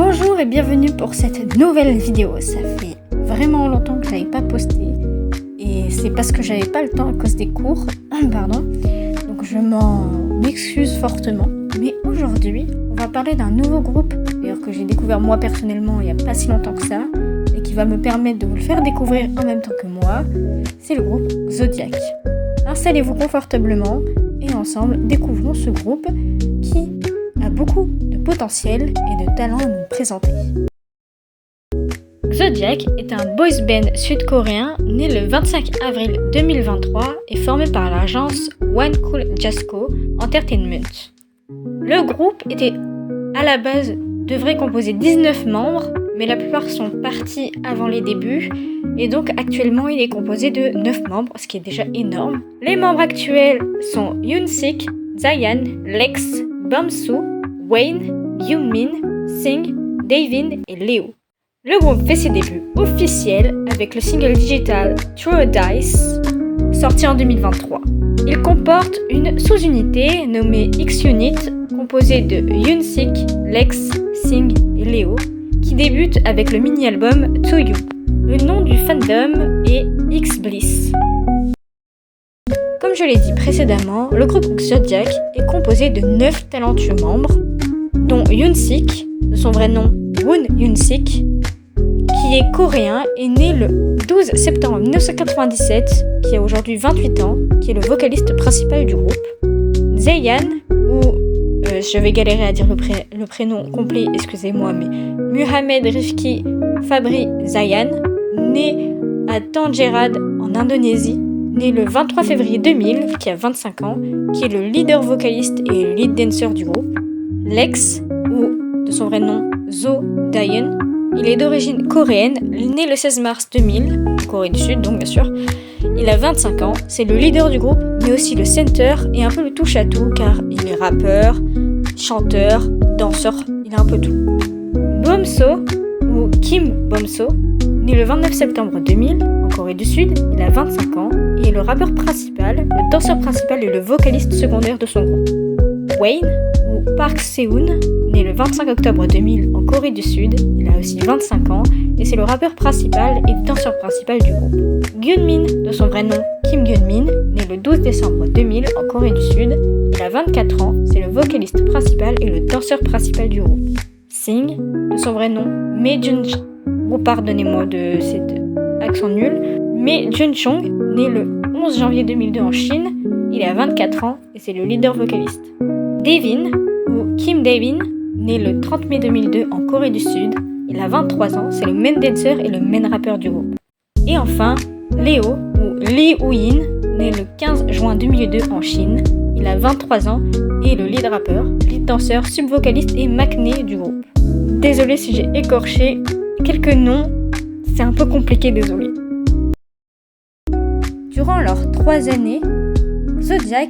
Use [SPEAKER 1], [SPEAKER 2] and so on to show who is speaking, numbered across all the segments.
[SPEAKER 1] Bonjour et bienvenue pour cette nouvelle vidéo. Ça fait vraiment longtemps que je n'avais pas posté et c'est parce que j'avais pas le temps à cause des cours. Pardon. Donc je m'en excuse fortement. Mais aujourd'hui, on va parler d'un nouveau groupe, d'ailleurs que j'ai découvert moi personnellement il n'y a pas si longtemps que ça et qui va me permettre de vous le faire découvrir en même temps que moi. C'est le groupe Zodiac. Installez-vous confortablement et ensemble découvrons ce groupe qui a beaucoup de potentiel et de talent à nous présenter. Zodiac est un boys band sud-coréen né le 25 avril 2023 et formé par l'agence One Cool Jasco Entertainment. Le groupe était à la base devrait composer 19 membres, mais la plupart sont partis avant les débuts et donc actuellement il est composé de 9 membres, ce qui est déjà énorme. Les membres actuels sont Yoon-sik, Zayan, Lex, Bumsu, Wayne, Yoon-min, Sing, Davin et Leo. Le groupe fait ses débuts officiels avec le single digital Throw a Dice, sorti en 2023. Il comporte une sous-unité nommée X-Unit, composée de Yoon-sik, Lex, Sing et Leo, qui débute avec le mini-album To You. Le nom du fandom est X-Bliss. Comme je l'ai dit précédemment, le groupe Zodiac est composé de 9 talentueux membres, dont Yoon-sik, de son vrai nom Woon Yoon-sik, qui est coréen et né le 12 septembre 1997, qui a aujourd'hui 28 ans, qui est le vocaliste principal du groupe. Zayan, je vais galérer à dire le prénom complet, excusez-moi, mais Muhammad Rifki Fabri Zayan, né à Tangerang en Indonésie, né le 23 février 2000, qui a 25 ans, qui est le leader vocaliste et le lead dancer du groupe. Lex, ou de son vrai nom Zo Daeun, il est d'origine coréenne, né le 16 mars 2000, en Corée du Sud donc bien sûr. Il a 25 ans, c'est le leader du groupe, mais aussi le center et un peu le touche-à-tout car il est rappeur, chanteur, danseur, il a un peu tout. Bumso, ou Kim Bumso, né le 29 septembre 2000, en Corée du Sud, il a 25 ans et est le rappeur principal, le danseur principal et le vocaliste secondaire de son groupe. Wayne, ou Park Seun, né le 25 octobre 2000 en Corée du Sud, il a aussi 25 ans et c'est le rappeur principal et danseur principal du groupe. Gyunmin, de son vrai nom Kim Gyunmin, né le 12 décembre 2000 en Corée du Sud, il a 24 ans, c'est le vocaliste principal et le danseur principal du groupe. Sing, de son vrai nom Mae Junchong, pardonnez-moi de cet accent nul, Mae Junchong, né le 11 janvier 2002 en Chine, il a 24 ans et c'est le leader vocaliste. Davin, ou Kim Davin, né le 30 mai 2002 en Corée du Sud, il a 23 ans, c'est le main dancer et le main rappeur du groupe. Et enfin, Leo, ou Lee Woo-in, né le 15 juin 2002 en Chine, il a 23 ans et est le lead rappeur, lead danseur, subvocaliste et maknae du groupe. Désolée si j'ai écorché quelques noms, c'est un peu compliqué, désolé. Durant leurs 3 années, Zodiac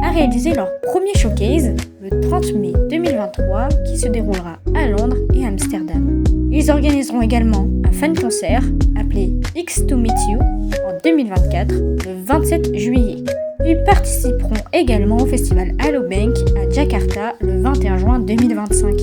[SPEAKER 1] a réalisé leur premier showcase le 30 mai 2023 qui se déroulera à Londres et Amsterdam. Ils organiseront également un fan concert appelé X to Meet You en 2024 le 27 juillet. Ils participeront également au festival Allobank à Jakarta le 21 juin 2025.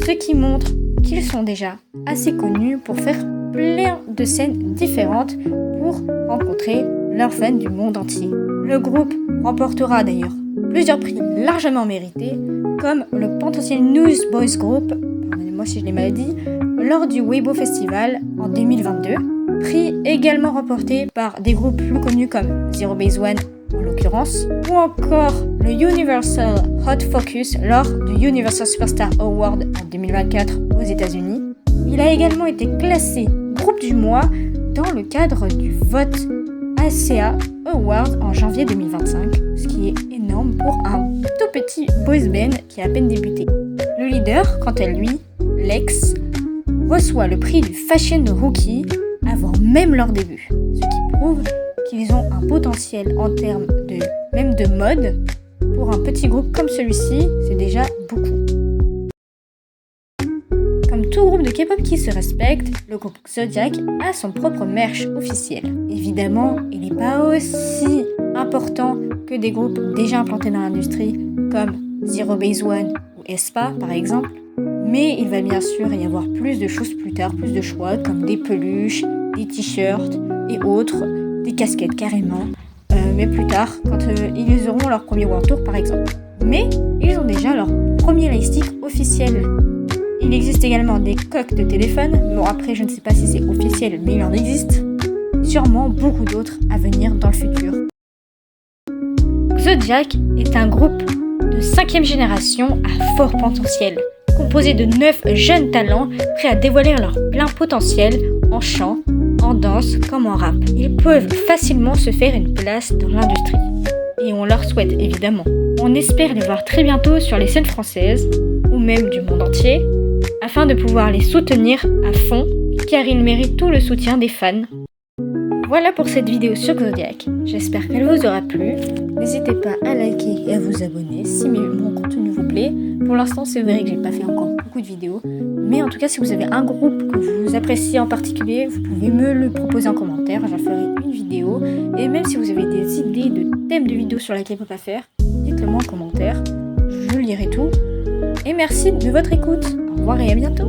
[SPEAKER 1] Ce qui montre qu'ils sont déjà assez connus pour faire plein de scènes différentes pour rencontrer leurs fans du monde entier. Le groupe remportera d'ailleurs plusieurs prix largement mérités, comme le Potential Newsboys Group, pardonnez-moi si je l'ai mal dit, lors du Weibo Festival en 2022. Prix également remporté par des groupes plus connus comme Zero Base One en l'occurrence, ou encore le Universal Hot Focus lors du Universal Superstar Award en 2024 aux États-Unis. Il a également été classé groupe du mois dans le cadre du vote ACA Award en janvier 2025, ce qui est énorme pour un tout petit boys band qui a à peine débuté. Le leader, quant à lui, Lex, reçoit le prix du Fashion Rookie avant même leur début, ce qui prouve qu'ils ont un potentiel en termes de mode. Pour un petit groupe comme celui-ci, c'est déjà beaucoup. Comme tout groupe de K-pop qui se respecte, le groupe Zodiac a son propre merch officiel. Évidemment, il n'est pas aussi important que des groupes déjà implantés dans l'industrie comme Zero Base One ou aespa par exemple, Mais il va bien sûr y avoir plus de choses plus tard, plus de choix, comme des peluches, des t-shirts et autres, des casquettes carrément. Mais plus tard, quand ils auront leur premier World Tour par exemple. Mais ils ont déjà leur premier lightstick officiel. Il existe également des coques de téléphone. Bon, après, je ne sais pas si c'est officiel, mais il en existe. Sûrement beaucoup d'autres à venir dans le futur. Zodiac est un groupe de 5e génération à fort potentiel, composé de 9 jeunes talents prêts à dévoiler leur plein potentiel en chant, en danse comme en rap. Ils peuvent facilement se faire une place dans l'industrie. Et on leur souhaite évidemment. On espère les voir très bientôt sur les scènes françaises, ou même du monde entier, afin de pouvoir les soutenir à fond, car ils méritent tout le soutien des fans. Voilà pour cette vidéo sur Zodiac, j'espère qu'elle vous aura plu. N'hésitez pas à liker et à vous abonner si mon contenu vous plaît. Pour l'instant, c'est vrai que j'ai pas fait encore beaucoup de vidéos, mais en tout cas, si vous avez un groupe que vous appréciez en particulier, vous pouvez me le proposer en commentaire, j'en ferai une vidéo. Et même si vous avez des idées de thèmes de vidéos sur la K-pop à faire, dites-le moi en commentaire, je lirai tout. Et merci de votre écoute, au revoir et à bientôt.